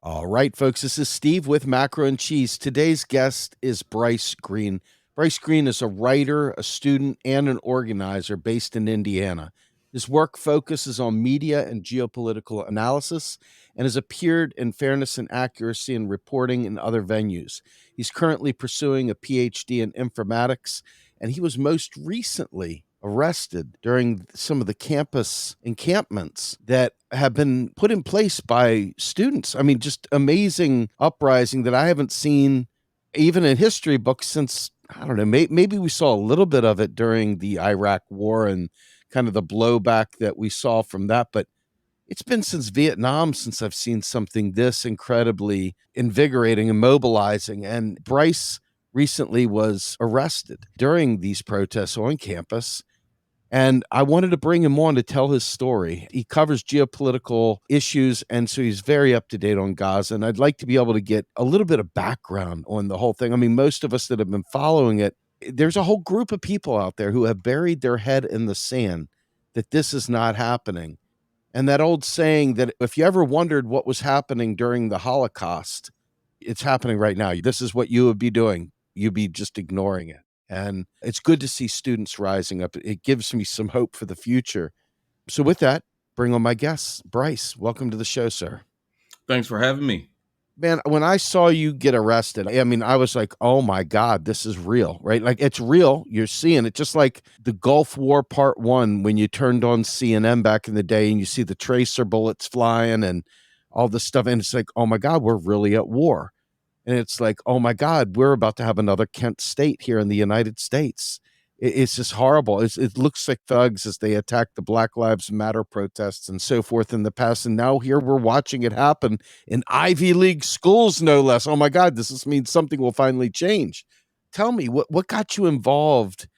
All right, folks, this is Steve with Macro and Cheese. Today's guest is Bryce Greene. Bryce Greene is a writer, a student, and an organizer based in Indiana. His work focuses on media and geopolitical analysis and has appeared in Fairness and Accuracy in Reporting in other venues. He's currently pursuing a PhD in informatics, and he was most recently arrested during some of the campus encampments that have been put in place by students. I mean, just amazing uprising that I haven't seen even in history books since, I don't know, maybe we saw a little bit of it during the Iraq war and kind of the blowback that we saw from that. But it's been since Vietnam since I've seen something this incredibly invigorating and mobilizing. And Bryce recently was arrested during these protests on campus, and I wanted to bring him on to tell his story. He covers geopolitical issues, and so he's very up to date on Gaza. And I'd like to be able to get a little bit of background on the whole thing. I mean, most of us that have been following it, there's a whole group of people out there who have buried their head in the sand that this is not happening. And that old saying that if you ever wondered what was happening during the Holocaust, it's happening right now. This is what you would be doing. You'd be just ignoring it. And it's good to see students rising up. It gives me some hope for the future. So with that, bring on my guests. Bryce, welcome to the show, sir. Thanks for having me. Man, when I saw you get arrested, I mean, I was like, oh my God, this is real, right? Like, it's real. You're seeing it, just like the Gulf War Part 1, when you turned on CNN back in the day and you see the tracer bullets flying and all this stuff. And it's like, oh my God, we're really at war. And it's like, oh my God, we're about to have another Kent state here in the United States. It's just horrible. It looks like thugs as they attack the Black Lives Matter protests and so forth in the past. And now here we're watching it happen in Ivy League schools, no less. Oh my God, this means something will finally change. Tell me, what got you involved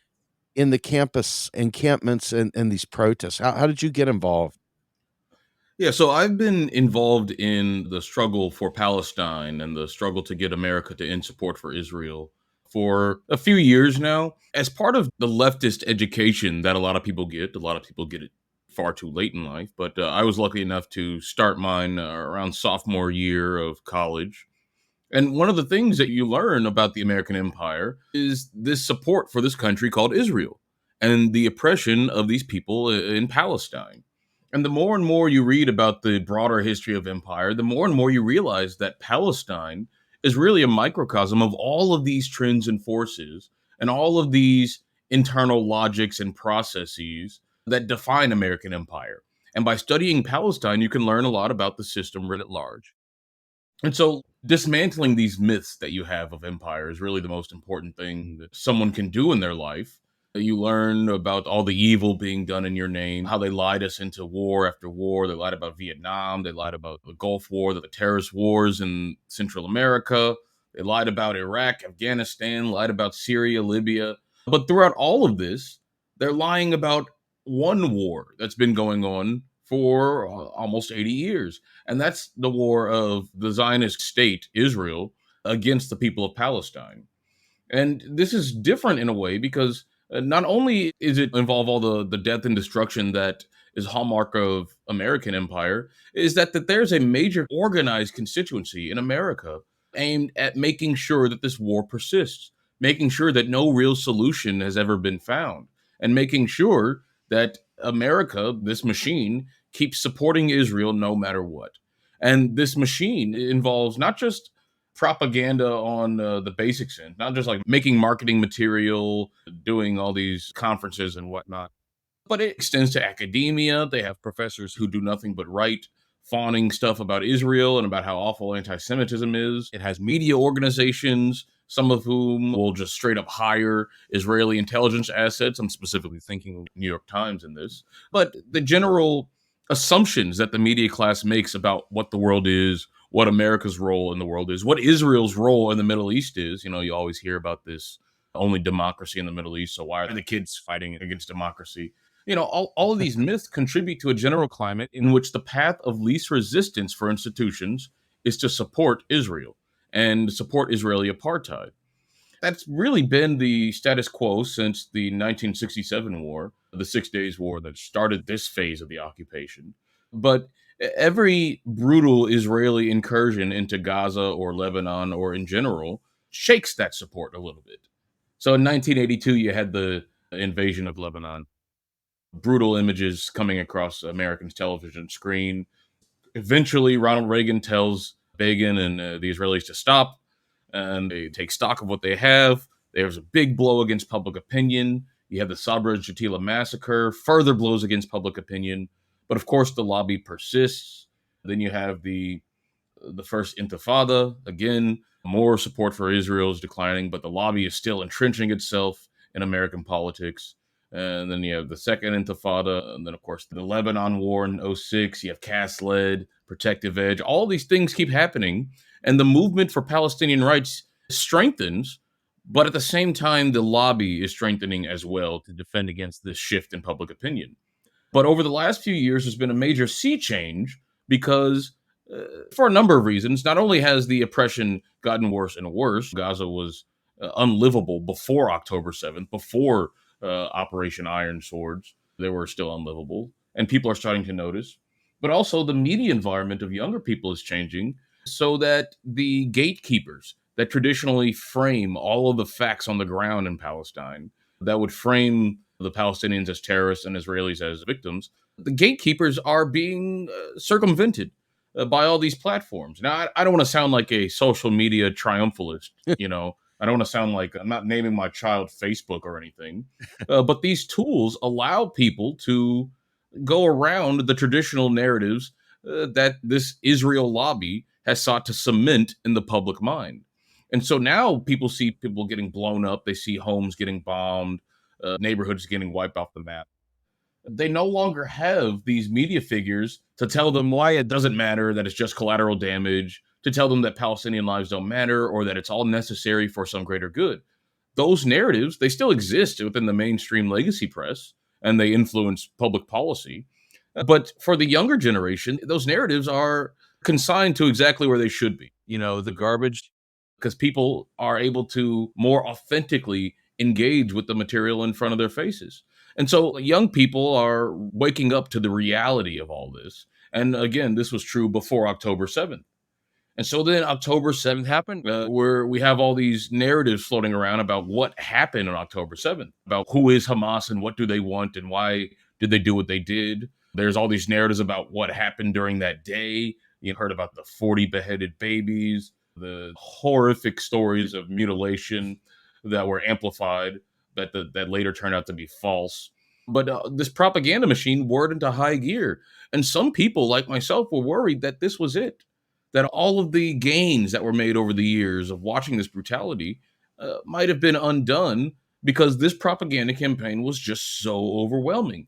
in the campus encampments and these protests? How did you get involved? Yeah, so I've been involved in the struggle for Palestine and the struggle to get America to end support for Israel for a few years now. As part of the leftist education that a lot of people get it far too late in life, but I was lucky enough to start mine around sophomore year of college. And one of the things that you learn about the American empire is this support for this country called Israel and the oppression of these people in Palestine. And the more and more you read about the broader history of empire, the more and more you realize that Palestine is really a microcosm of all of these trends and forces and all of these internal logics and processes that define American empire. And by studying Palestine, you can learn a lot about the system writ large. And so dismantling these myths that you have of empire is really the most important thing that someone can do in their life. You learn about all the evil being done in your name, how they lied us into war after war. They lied about Vietnam. They lied about the Gulf War, the terrorist wars in Central America. They lied about Iraq, Afghanistan, lied about Syria, Libya. But throughout all of this, they're lying about one war that's been going on for almost 80 years. And that's the war of the Zionist state, Israel, against the people of Palestine. And this is different in a way because not only is it involve all the death and destruction that is hallmark of American empire, is that there's a major organized constituency in America aimed at making sure that this war persists, making sure that no real solution has ever been found, and making sure that America, this machine, keeps supporting Israel no matter what. And this machine involves not just propaganda on the basic sense, not just like making marketing material, doing all these conferences and whatnot, but it extends to academia. They have professors who do nothing but write fawning stuff about Israel and about how awful anti Semitism is. It has media organizations, some of whom will just straight up hire Israeli intelligence assets. I'm specifically thinking of New York Times in this. But the general assumptions that the media class makes about what the world is, what America's role in the world is, what Israel's role in the Middle East is. You know, you always hear about this only democracy in the Middle East. So why are the kids fighting against democracy? You know, all of these myths contribute to a general climate in which the path of least resistance for institutions is to support Israel and support Israeli apartheid. That's really been the status quo since the 1967 war, the 6 Days War that started this phase of the occupation. But Every brutal Israeli incursion into Gaza or Lebanon or in general shakes that support a little bit. So in 1982, you had the invasion of Lebanon, brutal images coming across Americans' television screen. Eventually, Ronald Reagan tells Begin and the Israelis to stop, and they take stock of what they have. There's a big blow against public opinion. You have the Sabra Jatila massacre, further blows against public opinion. But of course, the lobby persists. Then you have the first Intifada. Again, more support for Israel is declining, but the lobby is still entrenching itself in American politics. And then you have the second Intifada, and then of course the Lebanon War in '06. You have Cast-led, Protective Edge. All these things keep happening, and the movement for Palestinian rights strengthens. But at the same time, the lobby is strengthening as well to defend against this shift in public opinion. But over the last few years, there's been a major sea change because, for a number of reasons, not only has the oppression gotten worse and worse, Gaza was unlivable before October 7th, before Operation Iron Swords, they were still unlivable, and people are starting to notice. But also, the media environment of younger people is changing so that the gatekeepers that traditionally frame all of the facts on the ground in Palestine, that would frame the Palestinians as terrorists and Israelis as victims, the gatekeepers are being circumvented by all these platforms. Now, I don't want to sound like a social media triumphalist, you know. I don't want to sound like I'm not naming my child Facebook or anything, but these tools allow people to go around the traditional narratives that this Israel lobby has sought to cement in the public mind. And so now people see people getting blown up, they see homes getting bombed, neighborhoods getting wiped off the map. They no longer have these media figures to tell them why it doesn't matter, that it's just collateral damage, to tell them that Palestinian lives don't matter or that it's all necessary for some greater good. Those narratives, they still exist within the mainstream legacy press and they influence public policy. But for the younger generation, those narratives are consigned to exactly where they should be. You know, the garbage, because people are able to more authentically engage with the material in front of their faces. And so young people are waking up to the reality of all this. And again, this was true before October 7th. And so then October 7th happened, where we have all these narratives floating around about what happened on October 7th, about who is Hamas and what do they want and why did they do what they did. There's all these narratives about what happened during that day. You heard about the 40 beheaded babies, the horrific stories of mutilation that were amplified that later turned out to be false. But this propaganda machine whirred into high gear. And some people, like myself, were worried that this was it, that all of the gains that were made over the years of watching this brutality might have been undone because this propaganda campaign was just so overwhelming.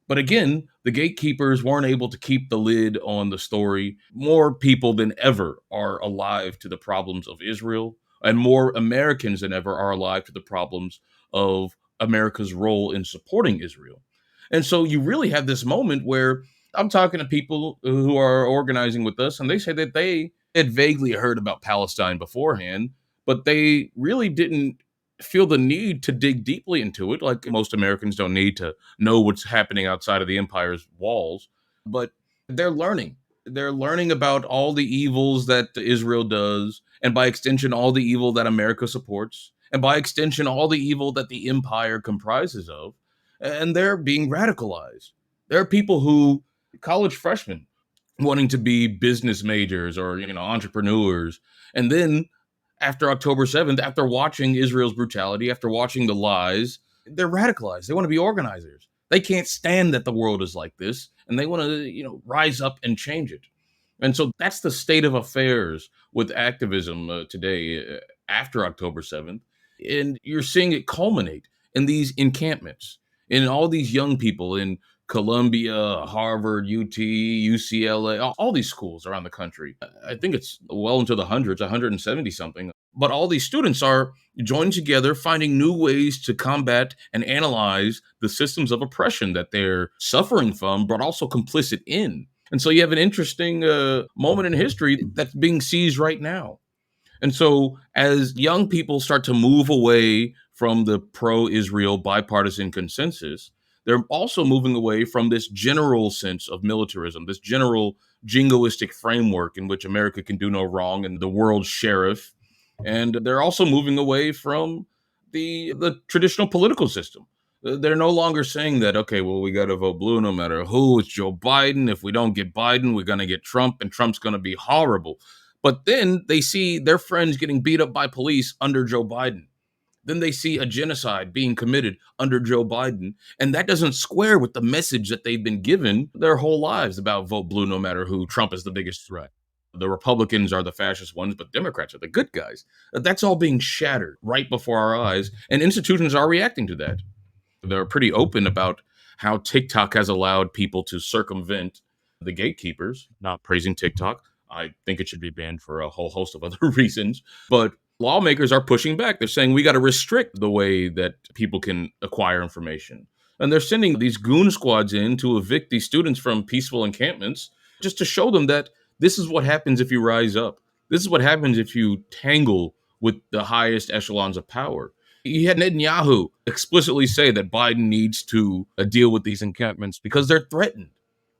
But again, the gatekeepers weren't able to keep the lid on the story. More people than ever are alive to the problems of Israel, and more Americans than ever are alive to the problems of America's role in supporting Israel. And so you really have this moment where I'm talking to people who are organizing with us, and they say that they had vaguely heard about Palestine beforehand, but they really didn't feel the need to dig deeply into it. Like most Americans don't need to know what's happening outside of the empire's walls, but they're learning. They're learning about all the evils that Israel does, and by extension, all the evil that America supports, and by extension, all the evil that the empire comprises of. And they're being radicalized. There are people who, college freshmen, wanting to be business majors or entrepreneurs, and then after October 7th, after watching Israel's brutality, after watching the lies, they're radicalized. They want to be organizers. They can't stand that the world is like this, and they want to, rise up and change it. And so that's the state of affairs with activism today after October 7th. And you're seeing it culminate in these encampments, in all these young people in Columbia, Harvard, UT, UCLA, all these schools around the country. I think it's well into the hundreds, 170 something. But all these students are joining together, finding new ways to combat and analyze the systems of oppression that they're suffering from, but also complicit in. And so you have an interesting moment in history that's being seized right now. And so, as young people start to move away from the pro Israel bipartisan consensus, they're also moving away from this general sense of militarism, this general jingoistic framework in which America can do no wrong and the world's sheriff. And they're also moving away from the traditional political system. They're no longer saying that, okay, well, we got to vote blue no matter who. It's Joe Biden. If we don't get Biden, we're going to get Trump, and Trump's going to be horrible. But then they see their friends getting beat up by police under Joe Biden. Then they see a genocide being committed under Joe Biden. And that doesn't square with the message that they've been given their whole lives about vote blue no matter who. Trump is the biggest threat. The Republicans are the fascist ones, but Democrats are the good guys. That's all being shattered right before our eyes. And institutions are reacting to that. They're pretty open about how TikTok has allowed people to circumvent the gatekeepers. Not praising TikTok. I think it should be banned for a whole host of other reasons. But lawmakers are pushing back. They're saying we got to restrict the way that people can acquire information. And they're sending these goon squads in to evict these students from peaceful encampments just to show them that this is what happens if you rise up. This is what happens if you tangle with the highest echelons of power. You had Netanyahu explicitly say that Biden needs to deal with these encampments because they're threatened.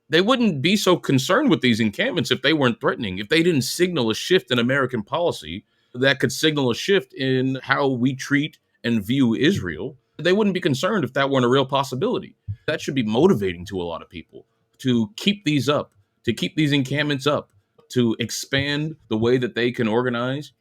They wouldn't be so concerned with these encampments if they weren't threatening, if they didn't signal a shift in American policy that could signal a shift in how we treat and view Israel. They wouldn't be concerned if that weren't a real possibility. That should be motivating to a lot of people to keep these up, to keep these encampments up, to expand the way that they can organize.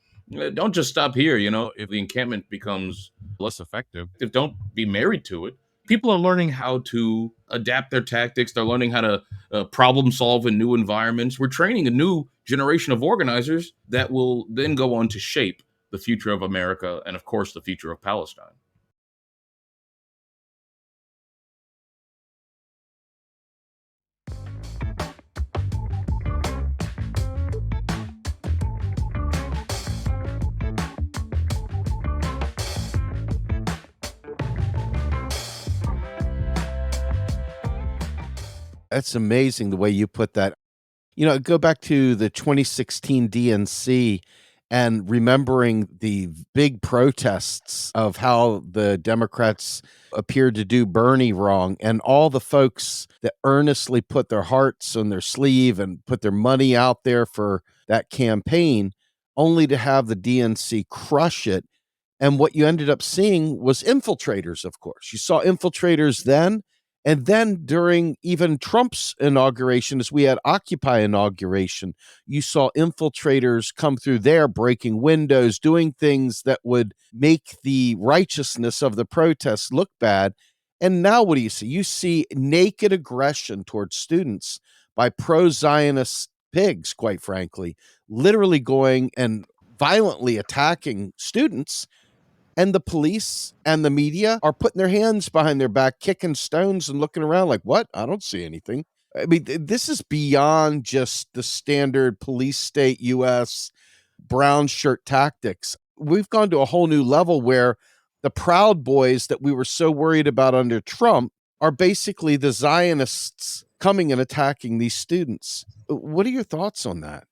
Don't just stop here. If the encampment becomes less effective, if don't be married to it. People are learning how to adapt their tactics. They're learning how to problem solve in new environments. We're training a new generation of organizers that will then go on to shape the future of America and, of course, the future of Palestine. That's amazing the way you put that. Go back to the 2016 DNC and remembering the big protests of how the Democrats appeared to do Bernie wrong, and all the folks that earnestly put their hearts on their sleeve and put their money out there for that campaign, only to have the DNC crush it. And what you ended up seeing was infiltrators, of course. You saw infiltrators then. And then during even Trump's inauguration, as we had Occupy inauguration, you saw infiltrators come through there, breaking windows, doing things that would make the righteousness of the protests look bad. And now what do you see? You see naked aggression towards students by pro-Zionist pigs, quite frankly, literally going and violently attacking students, and the police and the media are putting their hands behind their back, kicking stones and looking around like, "What? I don't see anything." I mean, this is beyond just the standard police state US brown shirt tactics. We've gone to a whole new level where the Proud Boys that we were so worried about under Trump are basically the Zionists coming and attacking these students. What are your thoughts on that?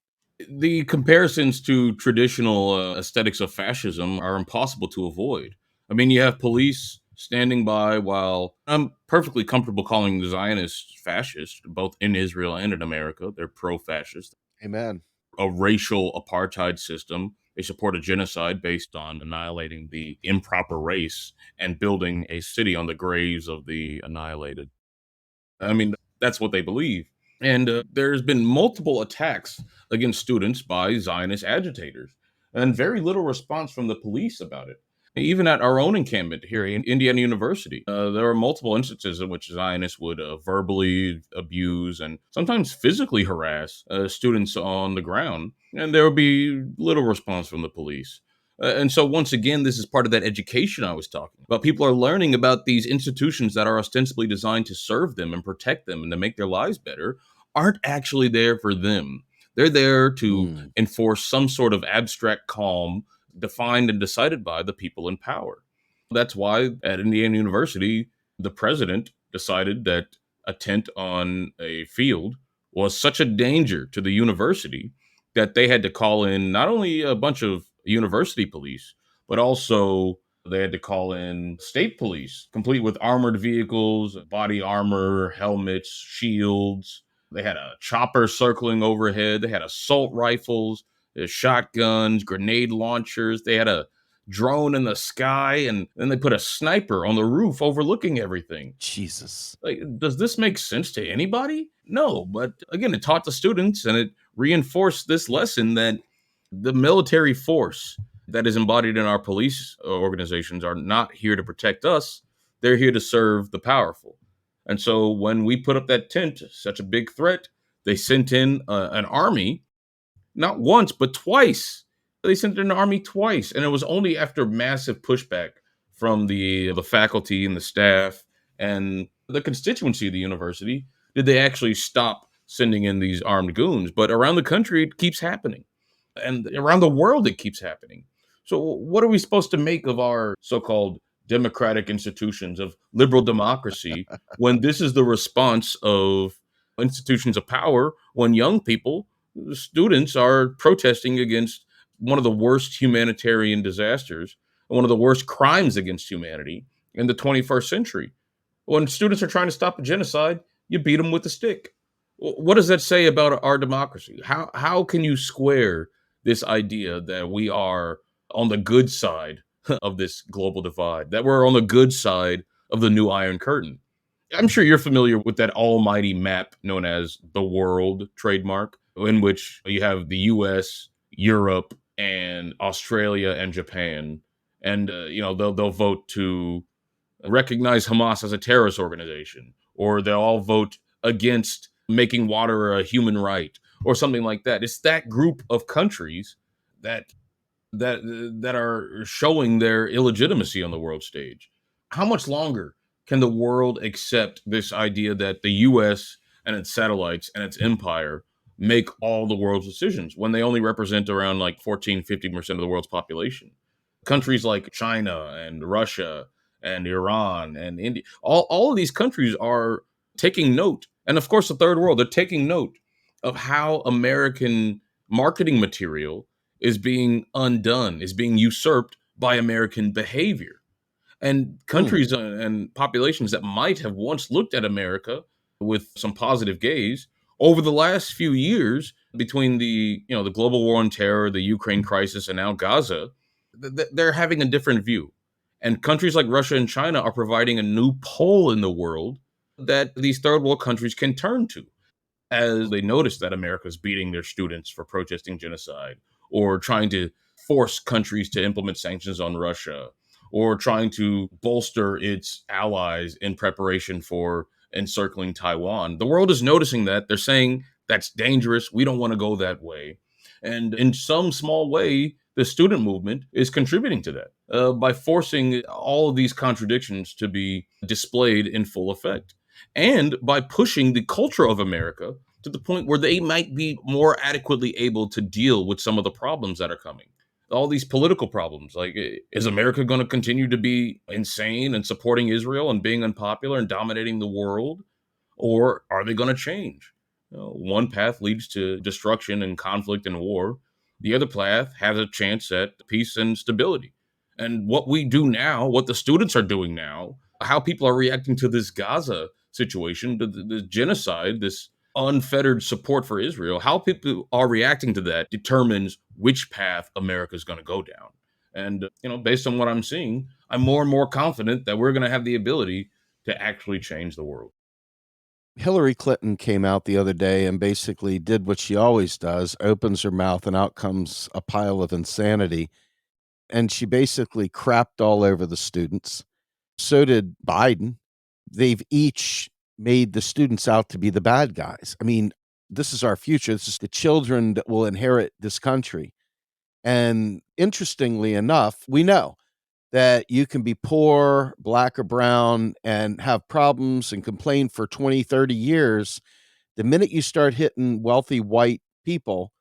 The comparisons to traditional aesthetics of fascism are impossible to avoid. I mean, you have police standing by while I'm perfectly comfortable calling the Zionists fascist, both in Israel and in America. They're pro fascist. Amen. A racial apartheid system. They support a genocide based on annihilating the improper race and building a city on the graves of the annihilated. I mean, that's what they believe. And there's been multiple attacks against students by Zionist agitators, and very little response from the police about it. Even at our own encampment here in Indiana University, there are multiple instances in which Zionists would verbally abuse and sometimes physically harass students on the ground, and there would be little response from the police. And so, once again, this is part of that education I was talking about. People are learning about these institutions that are ostensibly designed to serve them and protect them and to make their lives better, aren't actually there for them. They're there to Mm. enforce some sort of abstract calm defined and decided by the people in power. That's why at Indiana University, the president decided that a tent on a field was such a danger to the university that they had to call in not only a bunch of university police, but also they had to call in state police, complete with armored vehicles, body armor, helmets, shields. They had a chopper circling overhead. They had assault rifles, shotguns, grenade launchers. They had a drone in the sky, and then they put a sniper on the roof overlooking everything. Jesus. Like, does this make sense to anybody? No, but again, it taught the students and it reinforced this lesson that the military force that is embodied in our police organizations are not here to protect us. They're here to serve the powerful. And so when we put up that tent, such a big threat, they sent in an army, not once, but twice. They sent in an army twice. And it was only after massive pushback from the faculty and the staff and the constituency of the university did they actually stop sending in these armed goons. But around the country, it keeps happening, and around the world it keeps happening. So what are we supposed to make of our so-called democratic institutions of liberal democracy when this is the response of institutions of power, when young people, students, are protesting against one of the worst humanitarian disasters, one of the worst crimes against humanity in the 21st century? When students are trying to stop a genocide, you beat them with a stick. What does that say about our democracy? How can you square this idea that we are on the good side of this global divide, that we're on the good side of the new Iron Curtain? I'm sure you're familiar with that almighty map known as the World trademark, in which you have the US, Europe, and Australia and Japan. And they'll vote to recognize Hamas as a terrorist organization, or they'll all vote against making water a human right, or something like that. It's that group of countries that that are showing their illegitimacy on the world stage. How much longer can the world accept this idea that the US and its satellites and its empire make all the world's decisions when they only represent around like 14-15% of the world's population? Countries like China and Russia and Iran and India, all of these countries are taking note. And of course, the third world, they're taking note of how American marketing material is being undone, is being usurped by American behavior. And Mm. countries and populations that might have once looked at America with some positive gaze over the last few years, between the global war on terror, the Ukraine crisis, and now Gaza, they're having a different view. And countries like Russia and China are providing a new pole in the world that these third world countries can turn to as they notice that America is beating their students for protesting genocide, or trying to force countries to implement sanctions on Russia, or trying to bolster its allies in preparation for encircling Taiwan. The world is noticing that. They're saying that's dangerous. We don't want to go that way. And in some small way, the student movement is contributing to that by forcing all of these contradictions to be displayed in full effect, and by pushing the culture of America to the point where they might be more adequately able to deal with some of the problems that are coming. All these political problems, like, is America going to continue to be insane and supporting Israel and being unpopular and dominating the world? Or are they going to change? One path leads to destruction and conflict and war. The other path has a chance at peace and stability. And what we do now, what the students are doing now, how people are reacting to this Gaza situation, to the genocide, this unfettered support for Israel, how people are reacting to that determines which path America is going to go down. And, based on what I'm seeing, I'm more and more confident that we're going to have the ability to actually change the world. Hillary Clinton came out the other day and basically did what she always does, opens her mouth and out comes a pile of insanity. And she basically crapped all over the students. So did Biden. They've each made the students out to be the bad guys. I mean, this is our future. This is the children that will inherit this country. And interestingly enough, we know that you can be poor, black or brown, and have problems and complain for 20, 30 years. The minute you start hitting wealthy white people,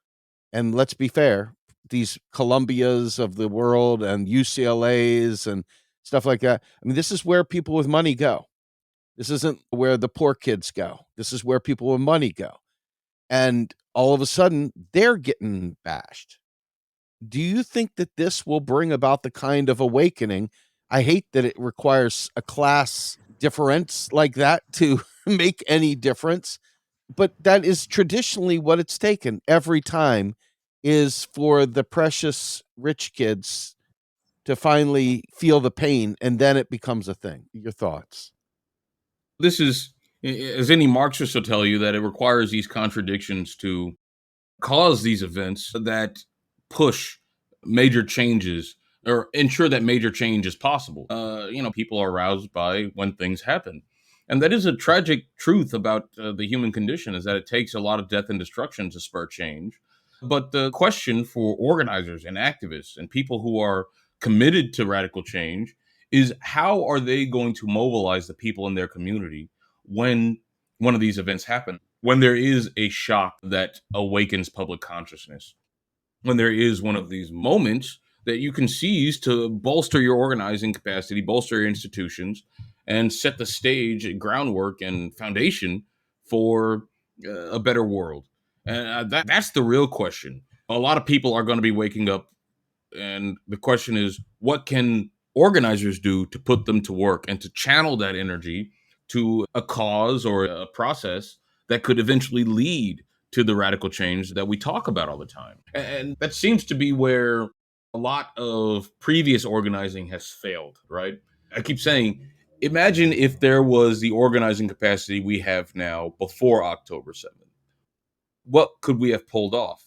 and let's be fair, these Columbias of the world and UCLAs and stuff like that. I mean, this is where people with money go. This isn't where the poor kids go. This is where people with money go. And all of a sudden, they're getting bashed. Do you think that this will bring about the kind of awakening? I hate that it requires a class difference like that to make any difference, But that is traditionally what it's taken every time, is for the precious rich kids to finally feel the pain, and then it becomes a thing. Your thoughts? This is, as any Marxist will tell you, that it requires these contradictions to cause these events that push major changes or ensure that major change is possible. People are aroused by when things happen. And that is a tragic truth about the human condition, is that it takes a lot of death and destruction to spur change. But the question for organizers and activists and people who are committed to radical change is, how are they going to mobilize the people in their community when one of these events happen, when there is a shock that awakens public consciousness, when there is one of these moments that you can seize to bolster your organizing capacity, bolster your institutions, and set the stage, groundwork, and foundation for a better world. And that's the real question. A lot of people are going to be waking up, and the question is, what can organizers do to put them to work and to channel that energy to a cause or a process that could eventually lead to the radical change that we talk about all the time? And that seems to be where a lot of previous organizing has failed, right? I keep saying, imagine if there was the organizing capacity we have now before October 7th. What could we have pulled off?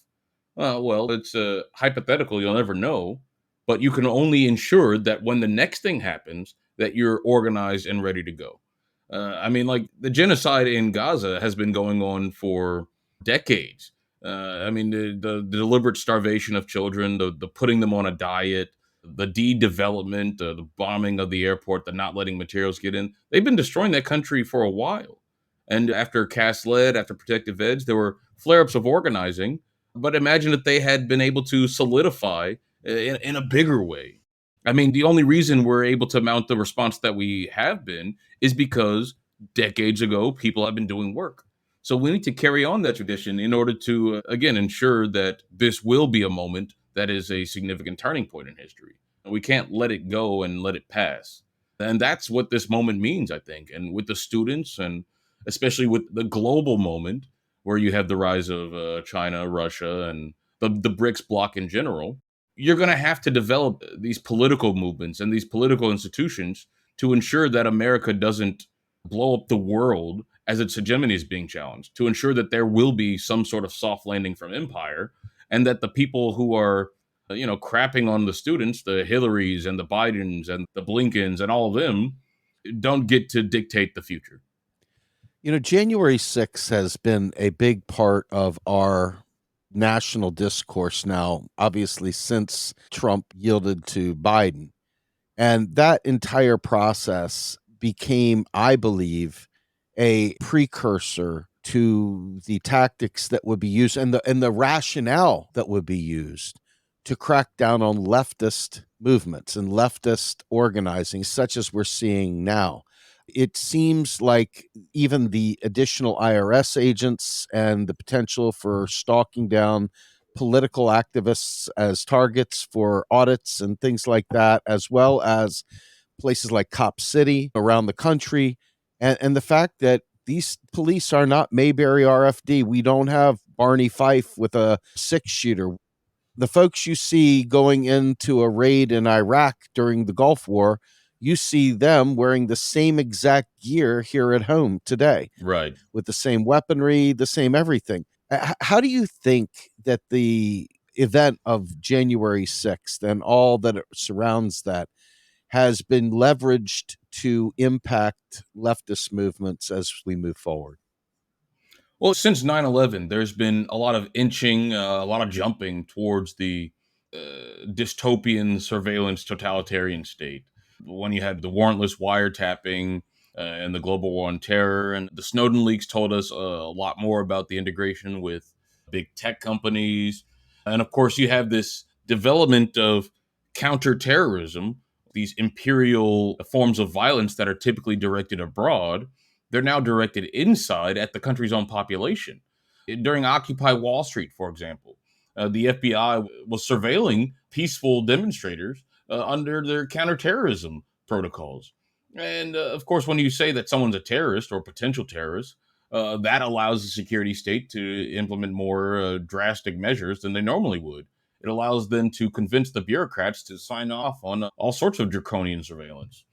Well, it's hypothetical. You'll never know, but you can only ensure that when the next thing happens, that you're organized and ready to go. Like the genocide in Gaza has been going on for decades. The deliberate starvation of children, the putting them on a diet, the de-development, the bombing of the airport, the not letting materials get in. They've been destroying that country for a while. And after Cast Lead, after Protective Edge, there were flare-ups of organizing. But imagine if they had been able to solidify in a bigger way. I mean, the only reason we're able to mount the response that we have been is because decades ago, people have been doing work. So we need to carry on that tradition in order to, again, ensure that this will be a moment that is a significant turning point in history. We can't let it go and let it pass. And that's what this moment means, I think. And with the students, and especially with the global moment, where you have the rise of China, Russia, and the BRICS bloc in general, you're going to have to develop these political movements and these political institutions to ensure that America doesn't blow up the world as its hegemony is being challenged, to ensure that there will be some sort of soft landing from empire, and that the people who are crapping on the students, the Hillarys and the Bidens and the Blinkens and all of them, don't get to dictate the future. January 6th has been a big part of our national discourse now, obviously, since Trump yielded to Biden. And that entire process became, I believe, a precursor to the tactics that would be used, and the rationale that would be used to crack down on leftist movements and leftist organizing, such as we're seeing now. It seems like even the additional IRS agents and the potential for stalking down political activists as targets for audits and things like that, as well as places like Cop City around the country, and the fact that these police are not Mayberry RFD. We don't have Barney Fife with a six shooter. The folks you see going into a raid in Iraq during the Gulf War, you see them wearing the same exact gear here at home today, Right. with the same weaponry, the same everything. How do you think that the event of January 6th and all that surrounds that has been leveraged to impact leftist movements as we move forward? Well, since 9/11, there's been a lot of inching, a lot of jumping towards the dystopian surveillance totalitarian state. When you had the warrantless wiretapping and the global war on terror, and the Snowden leaks told us a lot more about the integration with big tech companies. And of course, you have this development of counterterrorism, these imperial forms of violence that are typically directed abroad. They're now directed inside at the country's own population. During Occupy Wall Street, for example, the FBI was surveilling peaceful demonstrators under their counterterrorism protocols. And of course, when you say that someone's a terrorist or potential terrorist, That allows the security state to implement more drastic measures than they normally would. It allows them to convince the bureaucrats to sign off on all sorts of draconian surveillance.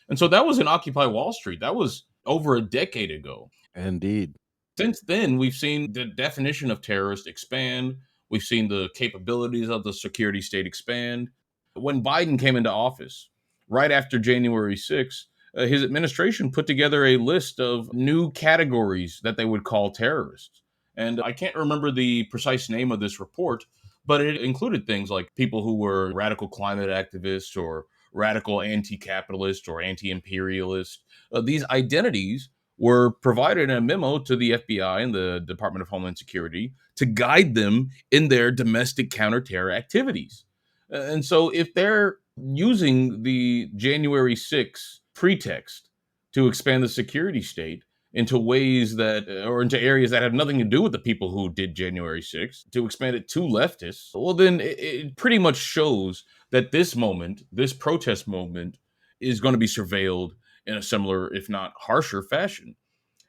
And so that was in Occupy Wall Street. That was over a decade ago. Indeed. Since then, we've seen the definition of terrorist expand. We've seen the capabilities of the security state expand. When Biden came into office, right after January 6th, his administration put together a list of new categories that they would call terrorists. And I can't remember the precise name of this report, but it included things like people who were radical climate activists or radical anti capitalist or anti imperialist. These identities were provided in a memo to the FBI and the Department of Homeland Security to guide them in their domestic counterterror activities. And so, if they're using the January 6th pretext to expand the security state into ways that, or into areas that have nothing to do with the people who did January 6th, to expand it to leftists, well, then it pretty much shows that this moment, this protest movement, is going to be surveilled in a similar, if not harsher, fashion.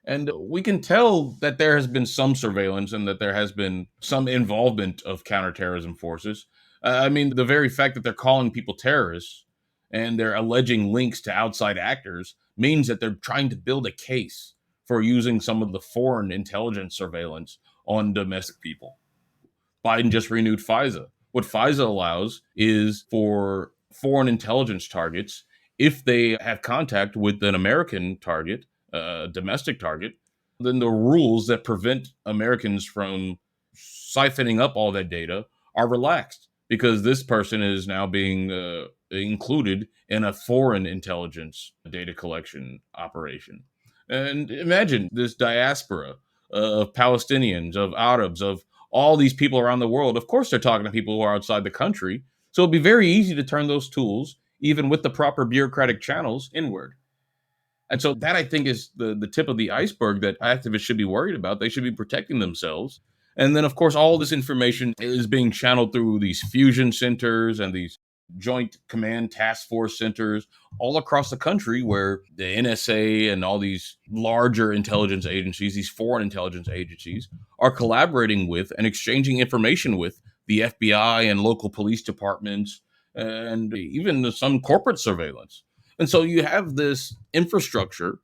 And we can tell that there has been some surveillance and that there has been some involvement of counterterrorism forces. I mean, the very fact that they're calling people terrorists and they're alleging links to outside actors means that they're trying to build a case for using some of the foreign intelligence surveillance on domestic people. Biden just renewed FISA. What FISA allows is for foreign intelligence targets, if they have contact with an American target, a domestic target, then the rules that prevent Americans from siphoning up all that data are relaxed because this person is now being included in a foreign intelligence data collection operation. And imagine this diaspora of Palestinians, of Arabs, of all these people around the world. Of course, they're talking to people who are outside the country. So it'd be very easy to turn those tools, even with the proper bureaucratic channels, inward. And so that I think is the tip of the iceberg that activists should be worried about. They should be protecting themselves. And then, of course, all this information is being channeled through these fusion centers and these joint command task force centers all across the country where the NSA and all these larger intelligence agencies, these foreign intelligence agencies, are collaborating with and exchanging information with the FBI and local police departments and even some corporate surveillance. And so you have this infrastructure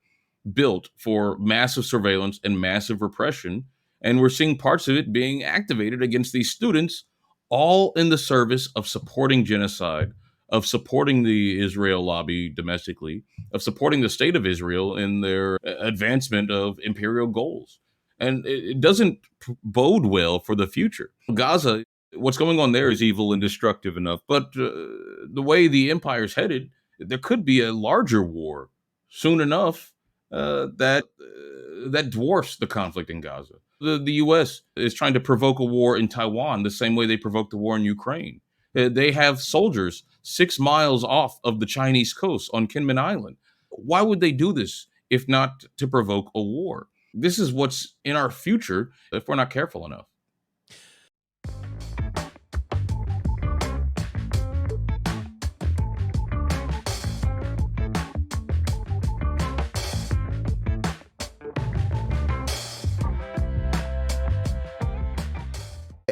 built for massive surveillance and massive repression. And we're seeing parts of it being activated against these students, all in the service of supporting genocide, of supporting the Israel lobby domestically, of supporting the state of Israel in their advancement of imperial goals. And it doesn't bode well for the future. Gaza, what's going on there is evil and destructive enough. But the way the empire's headed, there could be a larger war soon enough that dwarfs the conflict in Gaza. The U.S. is trying to provoke a war in Taiwan the same way they provoked the war in Ukraine. They have soldiers 6 miles off of the Chinese coast on Kinmen Island. Why would they do this if not to provoke a war? This is what's in our future if we're not careful enough.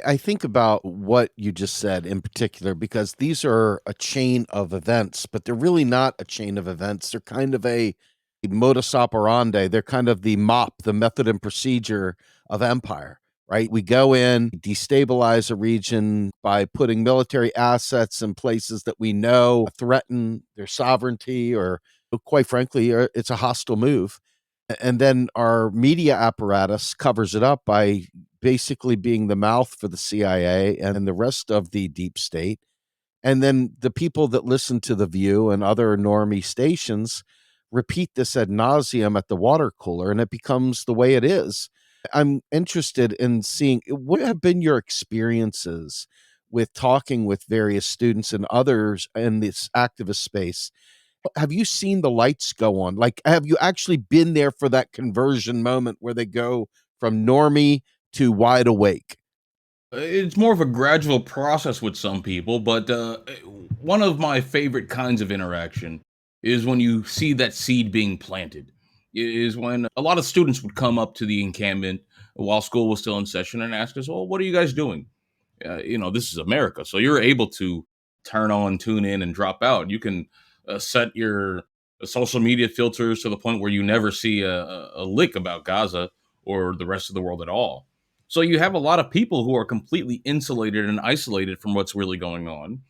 I think about what you just said in particular because these are a chain of events, but they're really not a chain of events. They're kind of a modus operandi. They're kind of the MOP, the method and procedure of empire, right? We go in, destabilize a region by putting military assets in places that we know threaten their sovereignty or, quite frankly, it's a hostile move. And then our media apparatus covers it up by basically being the mouth for the CIA and the rest of the deep state. And then the people that listen to The View and other normie stations repeat this ad nauseum at the water cooler, and it becomes the way it is. I'm interested in seeing what have been your experiences with talking with various students and others in this activist space. Have you seen the lights go on? Like, have you actually been there for that conversion moment where they go from normie to wide awake? It's more of a gradual process with some people, but one of my favorite kinds of interaction is when you see that seed being planted. is when a lot of students would come up to the encampment while school was still in session and ask us, "Well, what are you guys doing? This is America, so you're able to turn on, tune in, and drop out. You can set your social media filters to the point where you never see a lick about Gaza or the rest of the world at all. So you have a lot of people who are completely insulated and isolated from what's really going on,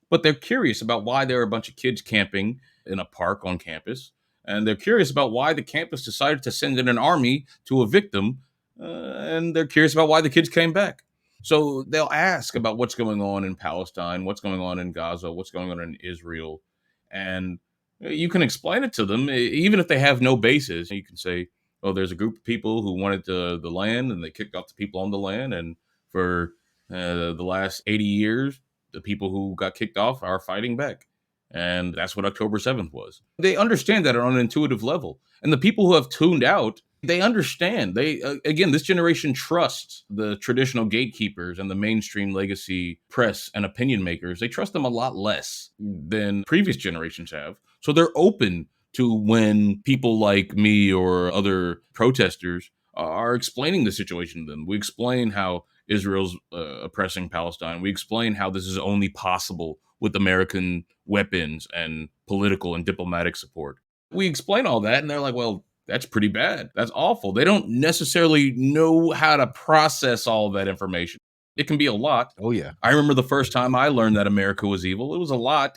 but they're curious about why there are a bunch of kids camping in a park on campus, and they're curious about why the campus decided to send in an army to evict them, and they're curious about why the kids came back. So they'll ask about what's going on in Palestine, what's going on in Gaza, what's going on in Israel, and you can explain it to them, even if they have no basis. You can say, "Oh, there's a group of people who wanted the land, and they kicked off the people on the land, and for the last 80 years, the people who got kicked off are fighting back." And that's what October 7th was. They understand that on an intuitive level. And the people who have tuned out, they understand. Again, this generation trusts the traditional gatekeepers and the mainstream legacy press and opinion makers. They trust them a lot less than previous generations have. So they're open to when people like me or other protesters are explaining the situation to them. We explain how Israel's oppressing Palestine. We explain how this is only possible with American weapons and political and diplomatic support. We explain all that, and they're like, well, that's pretty bad. That's awful. They don't necessarily know how to process all of that information. It can be a lot. Oh, yeah. I remember the first time I learned that America was evil. It was a lot,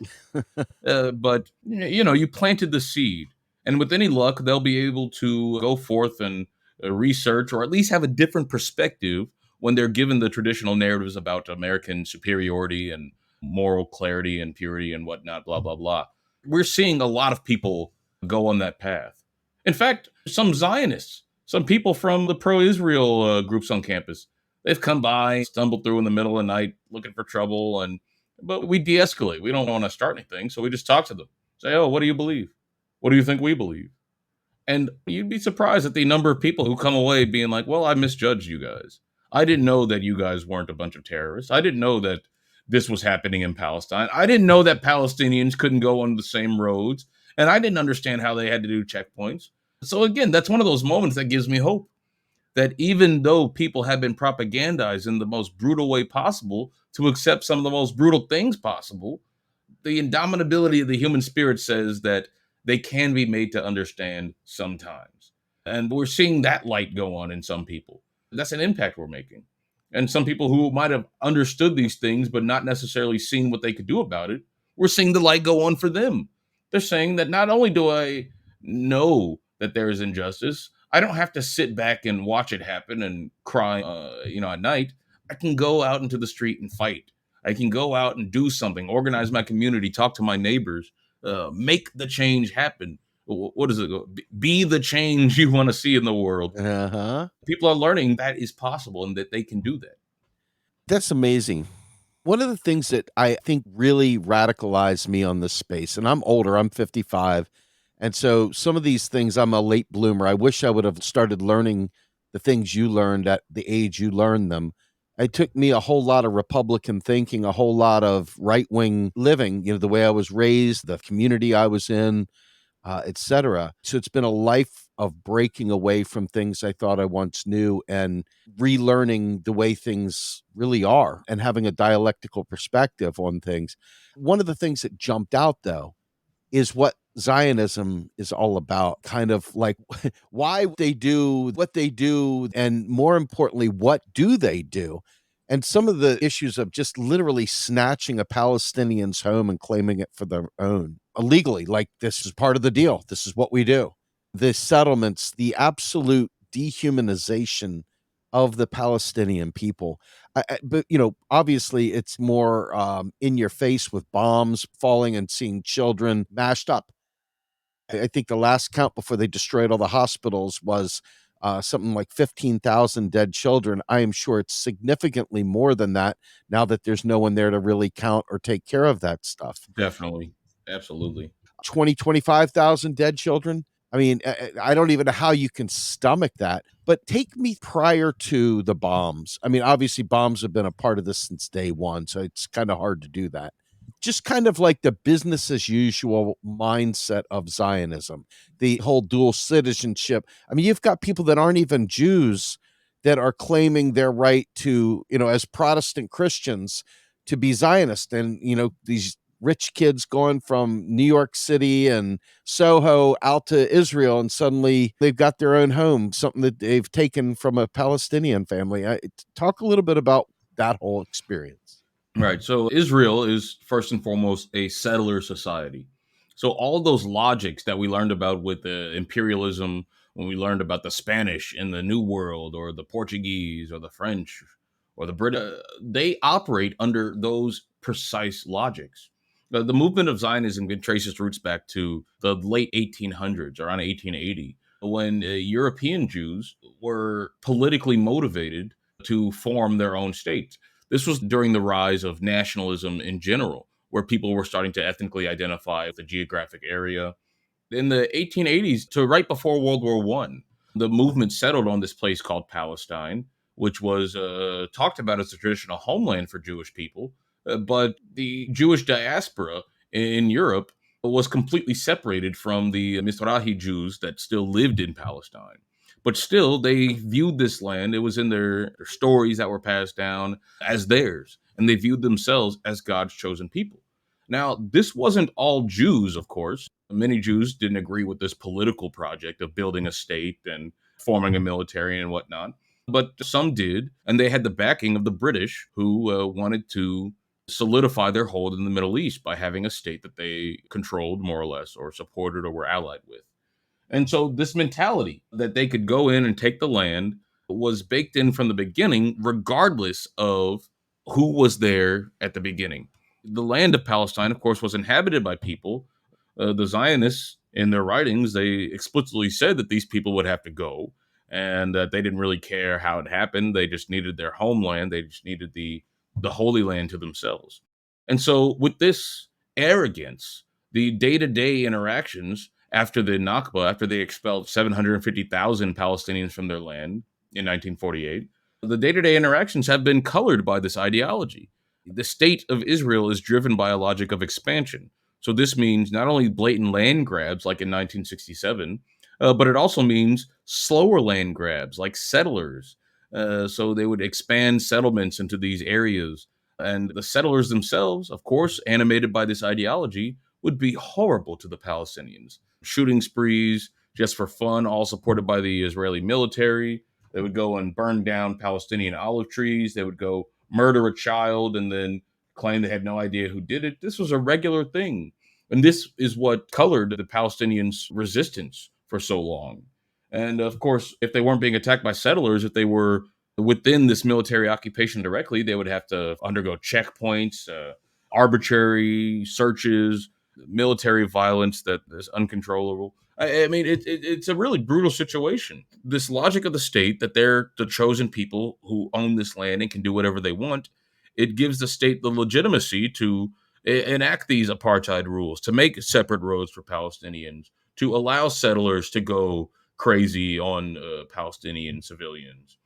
but you planted the seed, and with any luck, they'll be able to go forth and research, or at least have a different perspective when they're given the traditional narratives about American superiority and moral clarity and purity and whatnot. Blah blah blah. We're seeing a lot of people go on that path. In fact, some Zionists, some people from the pro-Israel groups on campus, they've come by, stumbled through in the middle of the night looking for trouble, but we de-escalate. We don't want to start anything, so we just talk to them. Say, "Oh, what do you believe? What do you think we believe?" And you'd be surprised at the number of people who come away being like, "Well, I misjudged you guys. I didn't know that you guys weren't a bunch of terrorists. I didn't know that this was happening in Palestine. I didn't know that Palestinians couldn't go on the same roads. And I didn't understand how they had to do checkpoints." So again, that's one of those moments that gives me hope, that even though people have been propagandized in the most brutal way possible to accept some of the most brutal things possible, the indomitability of the human spirit says that they can be made to understand sometimes. And we're seeing that light go on in some people. That's an impact we're making. And some people who might have understood these things, but not necessarily seen what they could do about it, we're seeing the light go on for them. They're saying that not only do I know that there is injustice, I don't have to sit back and watch it happen and cry, at night. I can go out into the street and fight. I can go out and do something, organize my community, talk to my neighbors, make the change happen. What is it? Be the change you want to see in the world. Uh-huh. People are learning that is possible and that they can do that. That's amazing. One of the things that I think really radicalized me on this space, and I'm older, I'm 55. And so some of these things, I'm a late bloomer. I wish I would have started learning the things you learned at the age you learned them. It took me a whole lot of Republican thinking, a whole lot of right wing living, the way I was raised, the community I was in, etc. So it's been a life of breaking away from things I thought I once knew and relearning the way things really are and having a dialectical perspective on things. One of the things that jumped out, though, is what Zionism is all about, kind of like why they do what they do, and more importantly, what do they do? And some of the issues of just literally snatching a Palestinian's home and claiming it for their own illegally, like this is part of the deal. This is what we do. The settlements, the absolute dehumanization of the Palestinian people. But obviously, it's more in your face with bombs falling and seeing children mashed up. I think the last count before they destroyed all the hospitals was something like 15,000 dead children. I am sure it's significantly more than that now that there's no one there to really count or take care of that stuff. Definitely. Absolutely. 25,000 dead children. I mean, I don't even know how you can stomach that. But take me prior to the bombs. I mean, obviously, bombs have been a part of this since day one, so it's kind of hard to do that. just kind of like the business as usual mindset of Zionism, the whole dual citizenship. I mean, you've got people that aren't even Jews that are claiming their right to, as Protestant Christians, to be Zionist. And, these rich kids going from New York City and Soho out to Israel, and suddenly they've got their own home, something that they've taken from a Palestinian family. Talk a little bit about that whole experience. Right. So Israel is first and foremost a settler society. So all those logics that we learned about with the imperialism, when we learned about the Spanish in the New World, or the Portuguese, or the French, or the British, they operate under those precise logics. The movement of Zionism can trace its roots back to the late 1800s, around 1880, when European Jews were politically motivated to form their own state. This was during the rise of nationalism in general, where people were starting to ethnically identify with the geographic area. In the 1880s to right before World War One, the movement settled on this place called Palestine, which was talked about as a traditional homeland for Jewish people. But the Jewish diaspora in Europe was completely separated from the Mizrahi Jews that still lived in Palestine. But still, they viewed this land, it was in their stories that were passed down, as theirs. And they viewed themselves as God's chosen people. Now, this wasn't all Jews, of course. Many Jews didn't agree with this political project of building a state and forming a military and whatnot, but some did, and they had the backing of the British, who wanted to solidify their hold in the Middle East by having a state that they controlled more or less, or supported, or were allied with. And so this mentality that they could go in and take the land was baked in from the beginning, regardless of who was there at the beginning. The land of Palestine, of course, was inhabited by people. The Zionists, in their writings, they explicitly said that these people would have to go, and that they didn't really care how it happened. They just needed their homeland. They just needed the Holy Land to themselves. And so, with this arrogance, the day-to-day interactions after the Nakba, after they expelled 750,000 Palestinians from their land in 1948, the day-to-day interactions have been colored by this ideology. The state of Israel is driven by a logic of expansion. So this means not only blatant land grabs like in 1967, but it also means slower land grabs like settlers. So they would expand settlements into these areas. And the settlers themselves, of course, animated by this ideology, would be horrible to the Palestinians. Shooting sprees just for fun, all supported by the Israeli military. They would go and burn down Palestinian olive trees. They would go murder a child and then claim they had no idea who did it. This was a regular thing. And this is what colored the Palestinians' resistance for so long. And of course, if they weren't being attacked by settlers, if they were within this military occupation directly, they would have to undergo checkpoints, arbitrary searches, military violence that is uncontrollable. I mean, it's a really brutal situation. This logic of the state that they're the chosen people who own this land and can do whatever they want, it gives the state the legitimacy to enact these apartheid rules, to make separate roads for Palestinians, to allow settlers to go crazy on Palestinian civilians.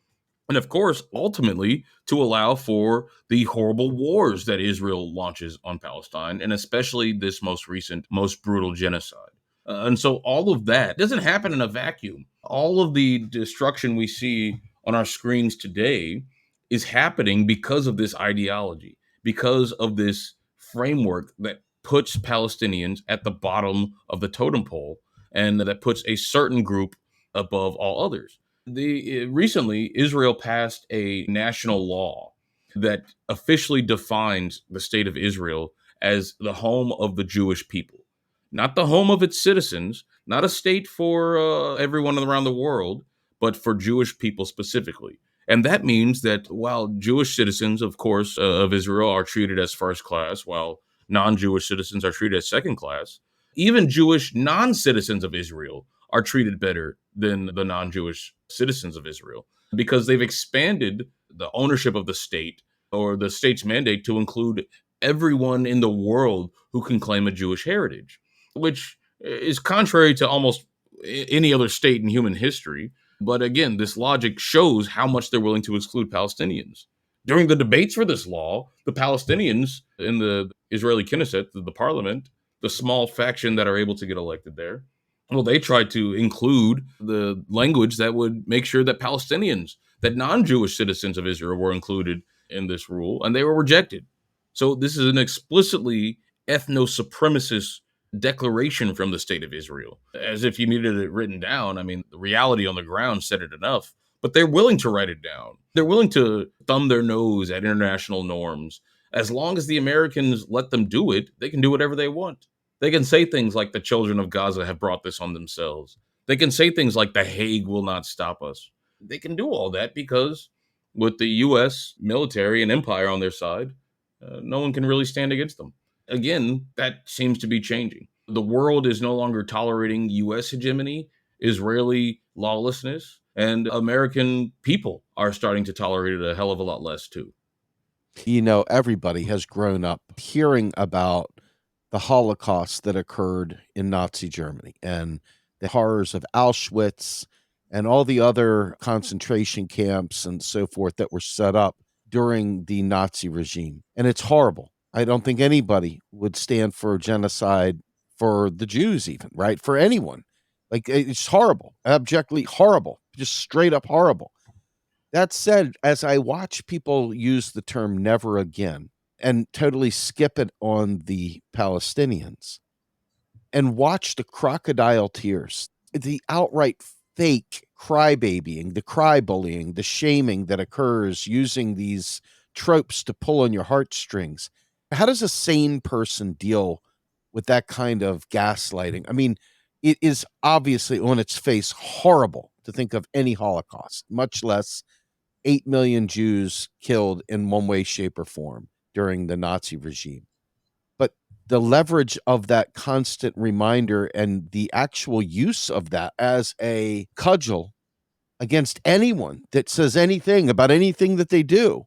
And of course, ultimately, to allow for the horrible wars that Israel launches on Palestine, and especially this most recent, most brutal genocide. And so all of that doesn't happen in a vacuum. All of the destruction we see on our screens today is happening because of this ideology, because of this framework that puts Palestinians at the bottom of the totem pole, and that puts a certain group above all others. The recently Israel passed a national law that officially defines the state of Israel as the home of the Jewish people, not the home of its citizens, not a state for everyone around the world, but for Jewish people specifically. And that means that while Jewish citizens, of course, of Israel are treated as first class, while non-Jewish citizens are treated as second class, even Jewish non-citizens of Israel are treated better than the non-Jewish citizens of Israel because they've expanded the ownership of the state, or the state's mandate, to include everyone in the world who can claim a Jewish heritage, which is contrary to almost any other state in human history. But again, this logic shows how much they're willing to exclude Palestinians. During the debates for this law, the Palestinians in the Israeli Knesset, the parliament, the small faction that are able to get elected there, well, they tried to include the language that would make sure that Palestinians, that non-Jewish citizens of Israel were included in this rule, and they were rejected. So this is an explicitly ethno-supremacist declaration from the state of Israel, as if you needed it written down. I mean, the reality on the ground said it enough, but they're willing to write it down. They're willing to thumb their nose at international norms. As long as the Americans let them do it, they can do whatever they want. They can say things like the children of Gaza have brought this on themselves. They can say things like the Hague will not stop us. They can do all that because with the US military and empire on their side, no one can really stand against them. Again, that seems to be changing. The world is no longer tolerating US hegemony, Israeli lawlessness, and American people are starting to tolerate it a hell of a lot less too. Everybody has grown up hearing about the Holocaust that occurred in Nazi Germany and the horrors of Auschwitz and all the other concentration camps and so forth that were set up during the Nazi regime. And it's horrible. I don't think anybody would stand for genocide for the Jews, even, right? For anyone. Like, it's horrible, abjectly horrible, just straight up horrible. That said, as I watch people use the term never again and totally skip it on the Palestinians and watch the crocodile tears, the outright fake crybabying, the cry bullying, the shaming that occurs using these tropes to pull on your heartstrings. How does a sane person deal with that kind of gaslighting? I mean, it is obviously on its face horrible to think of any Holocaust, much less 8 million Jews killed in one way, shape, or form during the Nazi regime. But the leverage of that constant reminder and the actual use of that as a cudgel against anyone that says anything about anything that they do,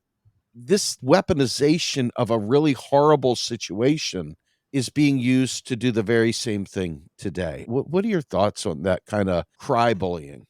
this weaponization of a really horrible situation is being used to do the very same thing today. What are your thoughts on that kind of cry bullying?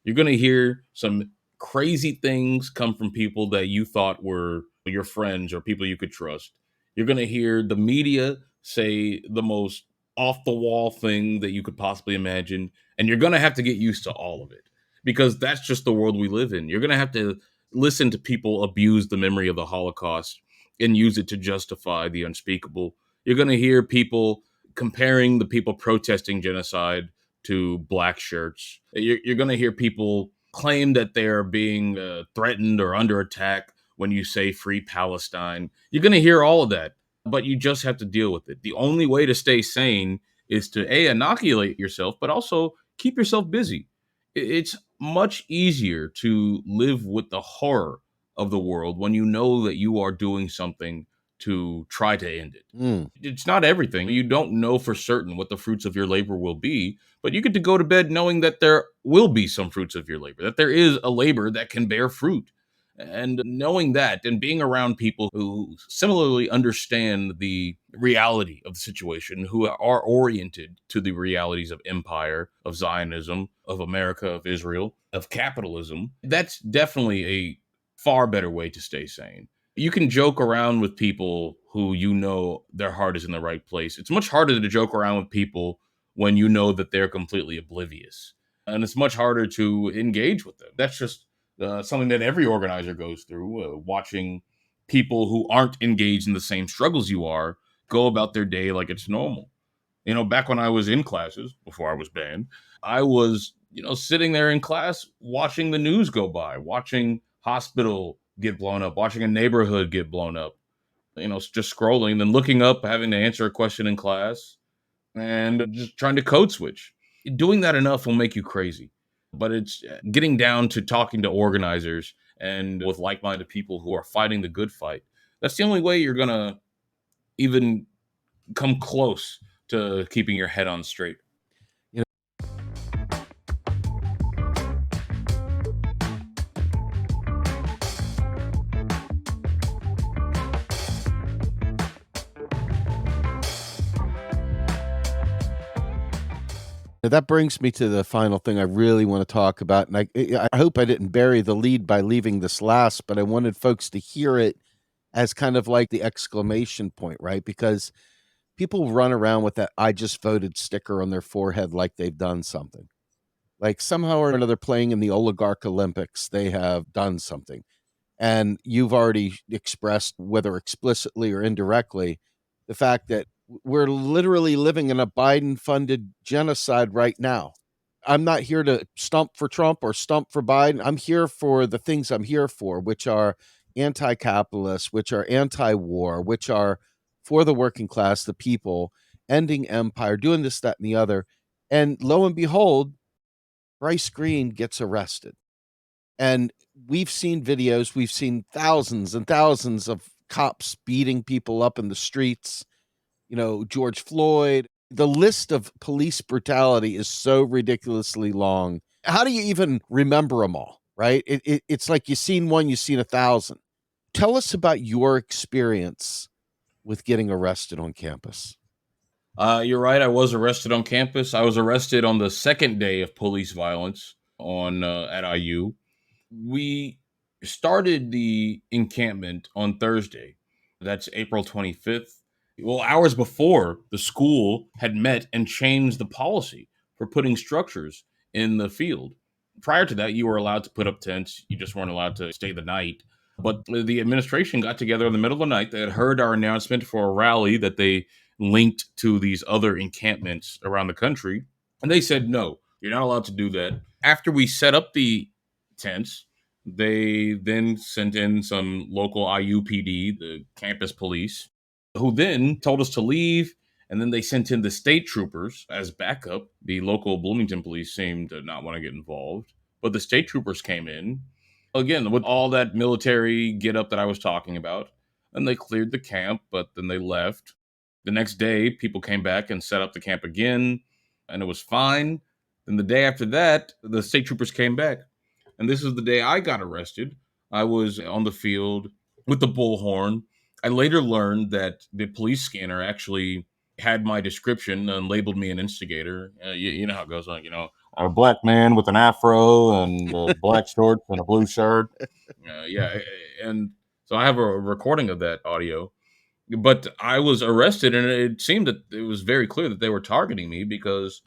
You're going to hear some crazy things come from people that you thought were your friends or people you could trust. You're going to hear the media say the most off the wall thing that you could possibly imagine. And you're going to have to get used to all of it because that's just the world we live in. You're going to have to listen to people abuse the memory of the Holocaust and use it to justify the unspeakable. You're going to hear people comparing the people protesting genocide to black shirts. You're going to hear people claim that they're being threatened or under attack when you say free Palestine. You're going to hear all of that, but you just have to deal with it. The only way to stay sane is to inoculate yourself, but also keep yourself busy. It's much easier to live with the horror of the world when you know that you are doing something to try to end it. Mm. It's not everything. You don't know for certain what the fruits of your labor will be, but you get to go to bed knowing that there will be some fruits of your labor, that there is a labor that can bear fruit. And knowing that and being around people who similarly understand the reality of the situation, who are oriented to the realities of empire, of Zionism, of America, of Israel, of capitalism, that's definitely a far better way to stay sane. You can joke around with people who you know their heart is in the right place. It's much harder to joke around with people when you know that they're completely oblivious. And it's much harder to engage with them. That's just something that every organizer goes through, watching people who aren't engaged in the same struggles you are go about their day like it's normal. Back when I was in classes, before I was banned, I was, sitting there in class watching the news go by, watching hospital get blown up, watching a neighborhood get blown up, just scrolling, then looking up, having to answer a question in class, and just trying to code switch. Doing that enough will make you crazy. But it's getting down to talking to organizers and with like minded people who are fighting the good fight. That's the only way you're going to even come close to keeping your head on straight. Now, that brings me to the final thing I really want to talk about. And I hope I didn't bury the lead by leaving this last, but I wanted folks to hear it as kind of like the exclamation point, right? Because people run around with that "I just voted" sticker on their forehead like they've done something. Like somehow or another, playing in the oligarch Olympics, they have done something. And you've already expressed, whether explicitly or indirectly, the fact that we're literally living in a Biden funded genocide right now. I'm not here to stump for Trump or stump for Biden. I'm here for the things I'm here for, which are anti capitalist, which are anti war, which are for the working class, the people, ending empire, doing this, that, and the other. And lo and behold, Bryce Greene gets arrested. And we've seen videos, we've seen thousands and thousands of cops beating people up in the streets, George Floyd. The list of police brutality is so ridiculously long. How do you even remember them all, right? It's like you've seen one, you've seen 1,000. Tell us about your experience with getting arrested on campus. You're right. I was arrested on campus. I was arrested on the second day of police violence on at IU. We started the encampment on Thursday. That's April 25th. Well, hours before, the school had met and changed the policy for putting structures in the field. Prior to that, you were allowed to put up tents. You just weren't allowed to stay the night. But the administration got together in the middle of the night. They had heard our announcement for a rally that they linked to these other encampments around the country. And they said, no, you're not allowed to do that. After we set up the tents, they then sent in some local IUPD, the campus police, who then told us to leave. And then they sent in the state troopers as backup. The local Bloomington police seemed to not want to get involved. But the state troopers came in, again, with all that military get up that I was talking about. And they cleared the camp, but then they left. The next day, people came back and set up the camp again, and it was fine. Then the day after that, the state troopers came back. And this is the day I got arrested. I was on the field with the bullhorn. I later learned that the police scanner actually had my description and labeled me an instigator. You know how it goes on, a black man with an afro and black shorts and a blue shirt. Yeah, and so I have a recording of that audio. But I was arrested, and it seemed that it was very clear that they were targeting me because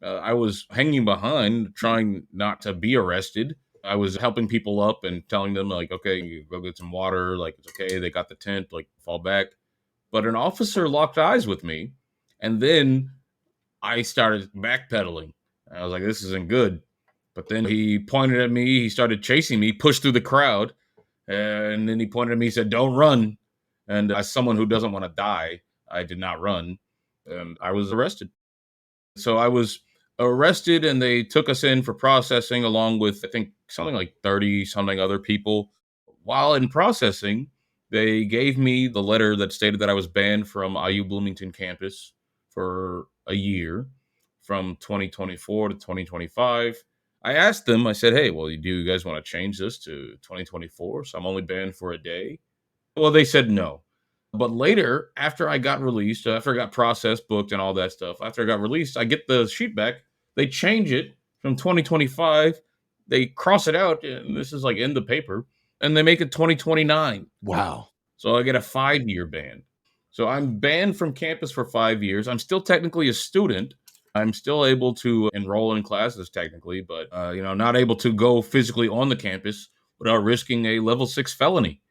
I was hanging behind, trying not to be arrested. I was helping people up and telling them, like, okay, you go get some water. Like, it's okay. They got the tent. Like, fall back. But an officer locked eyes with me, and then I started backpedaling. I was like, this isn't good. But then he pointed at me. He started chasing me, pushed through the crowd, and then he pointed at me. He said, "Don't run." And as someone who doesn't want to die, I did not run, and I was arrested. So I was arrested and they took us in for processing along with, I think, something like 30 something other people. While in processing, they gave me the letter that stated that I was banned from IU Bloomington campus for a year from 2024 to 2025. I asked them, I said, hey, well, do you guys want to change this to 2024? So I'm only banned for a day. Well, they said no. But later, after I got released, after I got processed, booked, and all that stuff, after I got released, I get the sheet back. They change it from 2025. They cross it out, and this is like in the paper, and they make it 2029. Wow. So I get a 5-year ban. So I'm banned from campus for 5 years. I'm still technically a student. I'm still able to enroll in classes technically, but not able to go physically on the campus without risking a level 6 felony.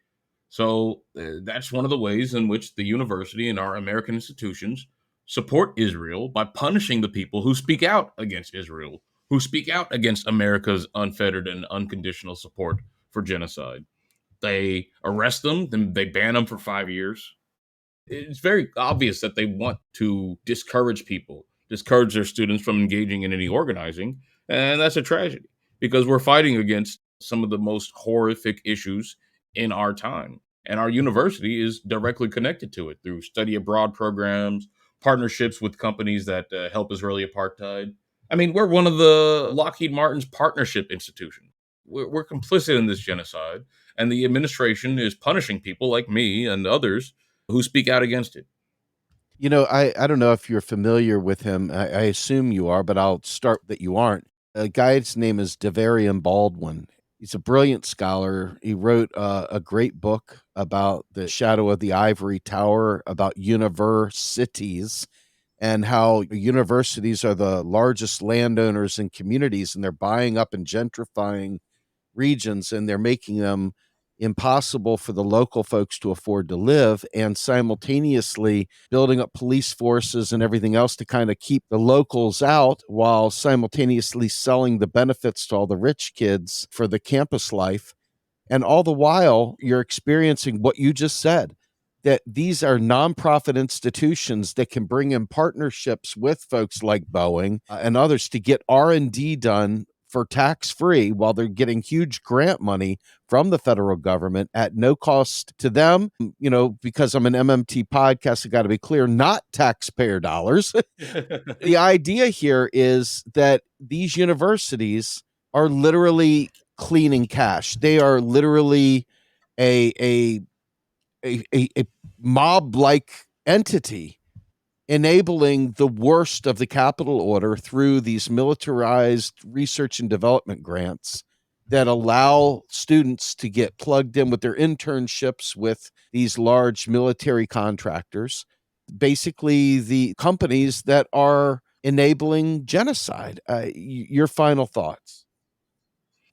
So that's one of the ways in which the university and our American institutions support Israel by punishing the people who speak out against Israel, who speak out against America's unfettered and unconditional support for genocide. They arrest them, then they ban them for 5 years. It's very obvious that they want to discourage people, discourage their students from engaging in any organizing. And that's a tragedy because we're fighting against some of the most horrific issues in our time. And our university is directly connected to it through study abroad programs, partnerships with companies that help Israeli apartheid. I mean, we're one of the Lockheed Martin's partnership institutions. We're complicit in this genocide, and the administration is punishing people like me and others who speak out against it. I don't know if you're familiar with him. I assume you are, but I'll start that you aren't. A guy's name is Devarian Baldwin. He's a brilliant scholar. He wrote a great book about the shadow of the ivory tower, about universities, and how universities are the largest landowners in communities, and they're buying up and gentrifying regions, and they're making them impossible for the local folks to afford to live, and simultaneously building up police forces and everything else to kind of keep the locals out, while simultaneously selling the benefits to all the rich kids for the campus life. And all the while, you're experiencing what you just said, that these are nonprofit institutions that can bring in partnerships with folks like Boeing and others to get R&D done for tax free, while they're getting huge grant money from the federal government at no cost to them. Because I'm an MMT podcast, I got to be clear, not taxpayer dollars. The idea here is that these universities are literally cleaning cash. They are literally a a mob like entity, enabling the worst of the capital order through these militarized research and development grants that allow students to get plugged in with their internships with these large military contractors, basically the companies that are enabling genocide. Your final thoughts?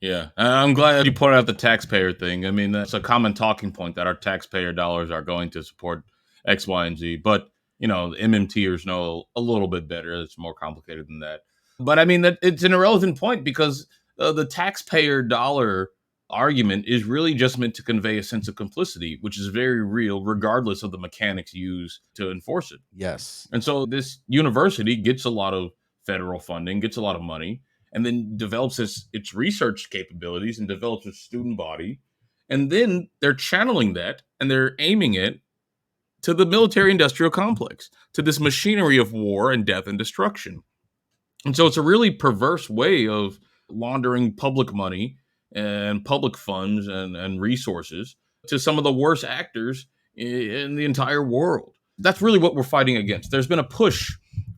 Yeah, I'm glad you pointed out the taxpayer thing. I mean, that's a common talking point that our taxpayer dollars are going to support X, Y, and Z. But the MMTers know a little bit better. It's more complicated than that. But I mean, that it's an irrelevant point because the taxpayer dollar argument is really just meant to convey a sense of complicity, which is very real, regardless of the mechanics used to enforce it. Yes. And so this university gets a lot of federal funding, gets a lot of money, and then develops its research capabilities and develops its student body. And then they're channeling that and they're aiming it to the military industrial complex, to this machinery of war and death and destruction. And so it's a really perverse way of laundering public money and public funds and resources to some of the worst actors in the entire world. That's really what we're fighting against. There's been a push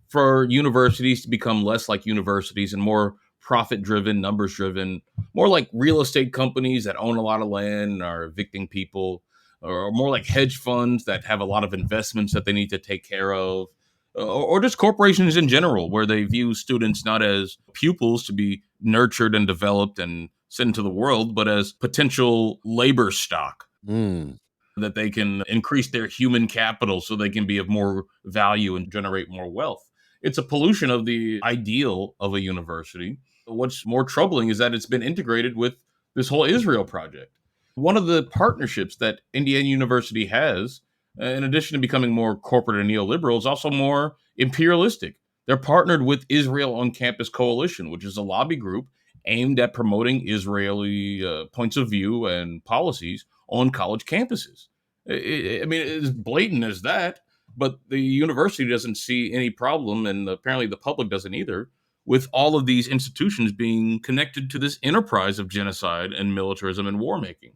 for universities to become less like universities and more profit driven, numbers driven, more like real estate companies that own a lot of land and are evicting people, or more like hedge funds that have a lot of investments that they need to take care of, or just corporations in general, where they view students not as pupils to be nurtured and developed and sent into the world, but as potential labor stock Mm. that they can increase their human capital so they can be of more value and generate more wealth. It's a pollution of the ideal of a university. What's more troubling is that it's been integrated with this whole Israel project. One of the partnerships that Indiana University has, in addition to becoming more corporate and neoliberal, is also more imperialistic. They're partnered with Israel on Campus Coalition, which is a lobby group aimed at promoting Israeli points of view and policies on college campuses. I mean, it's blatant as that, but the university doesn't see any problem, and apparently the public doesn't either, with all of these institutions being connected to this enterprise of genocide and militarism and war making.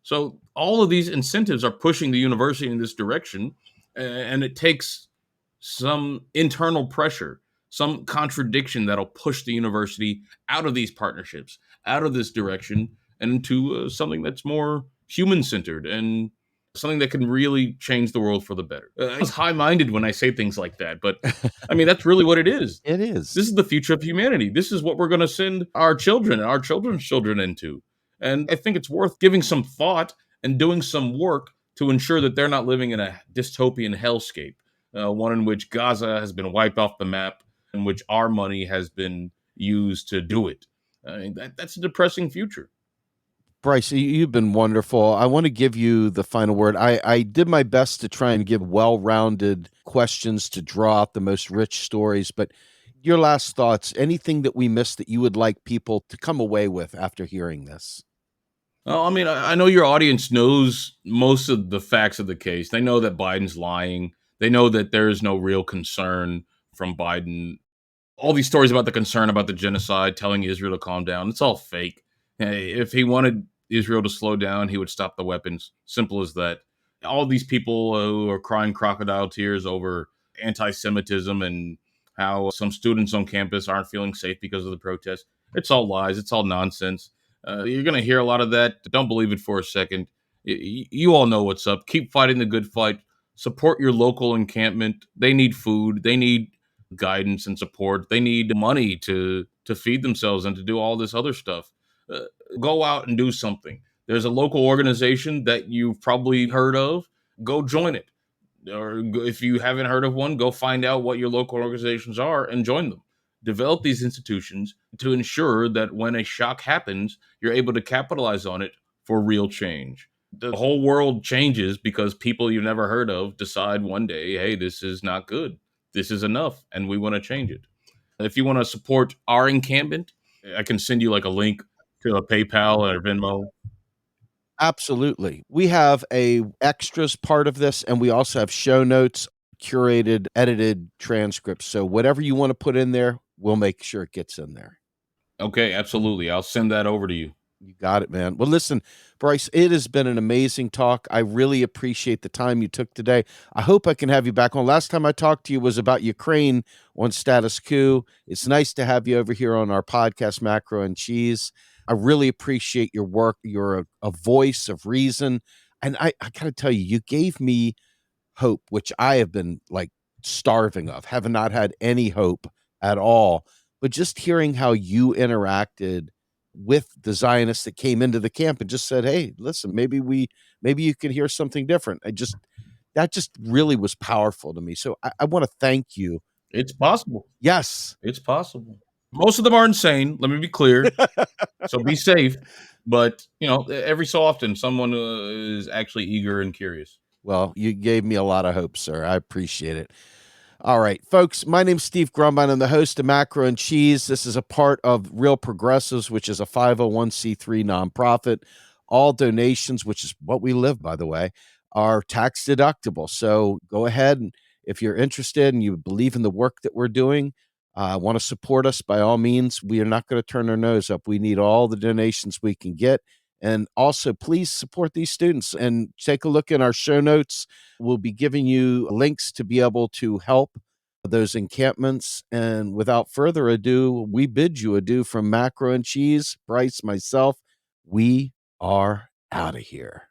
So all of these incentives are pushing the university in this direction, and it takes some internal pressure, some contradiction that'll push the university out of these partnerships, out of this direction, and into something that's more human centered and something that can really change the world for the better. I was high minded when I say things like that, but I mean, that's really what it is. It is. This is the future of humanity. This is what we're going to send our children and our children's children into. And I think it's worth giving some thought and doing some work to ensure that they're not living in a dystopian hellscape, one in which Gaza has been wiped off the map, in which our money has been used to do it. I mean, that's a depressing future. Bryce, you've been wonderful. I want to give you the final word. I did my best to try and give well rounded questions to draw out the most rich stories, but your last thoughts, anything that we missed that you would like people to come away with after hearing this? Well, I mean, I know your audience knows most of the facts of the case. They know that Biden's lying. They know that there is no real concern from Biden. All these stories about the concern about the genocide, telling Israel to calm down, it's all fake. Hey, if he wanted Israel to slow down, he would stop the weapons. Simple as that. All these people who are crying crocodile tears over anti-Semitism and how some students on campus aren't feeling safe because of the protests. It's all lies. It's all nonsense. You're going to hear a lot of that. Don't believe it for a second. You all know what's up. Keep fighting the good fight. Support your local encampment. They need food. They need guidance and support. They need money to feed themselves and to do all this other stuff. Uh, Go out and do something. There's a local organization that you've probably heard of. Go join it. Or if you haven't heard of one, go find out what your local organizations are and join them. Develop these institutions to ensure that when a shock happens, you're able to capitalize on it for real change. The whole world changes because people you've never heard of decide one day, hey, this is not good. This is enough, and we want to change it. If you want to support our encampment, I can send you like a link to a PayPal or Venmo. Absolutely. We have a extras part of this, and we also have show notes, curated, edited transcripts. So whatever you want to put in there, we'll make sure it gets in there. Okay, absolutely. I'll send that over to you. You got it, man. Well, listen, Bryce, it has been an amazing talk. I really appreciate the time you took today. I hope I can have you back on. Last time I talked to you was about Ukraine on Status Quo. It's nice to have you over here on our podcast, Macro and Cheese. I really appreciate your work. You're a voice of reason. And I got to tell you, you gave me hope, which I have been like starving of, have not had any hope at all. But just hearing how you interacted with the Zionists that came into the camp and just said, "Hey, listen, maybe you can hear something different." That just really was powerful to me. So I want to thank you. It's possible. Yes. It's possible. Most of them are insane. Let me be clear. So be safe. But every so often, someone is actually eager and curious. Well, you gave me a lot of hope, sir. I appreciate it. All right, folks, my name's Steve Grumbine. I'm the host of Macro and Cheese. This is a part of Real Progressives, which is a 501c3 nonprofit. All donations, which is what we live, by the way, are tax deductible. So go ahead, and if you're interested and you believe in the work that we're doing, want to support us, by all means. We are not going to turn our nose up. We need all the donations we can get. And also, please support these students and take a look in our show notes. We'll be giving you links to be able to help those encampments. And without further ado, we bid you adieu from Macro and Cheese. Bryce, myself, we are out of here.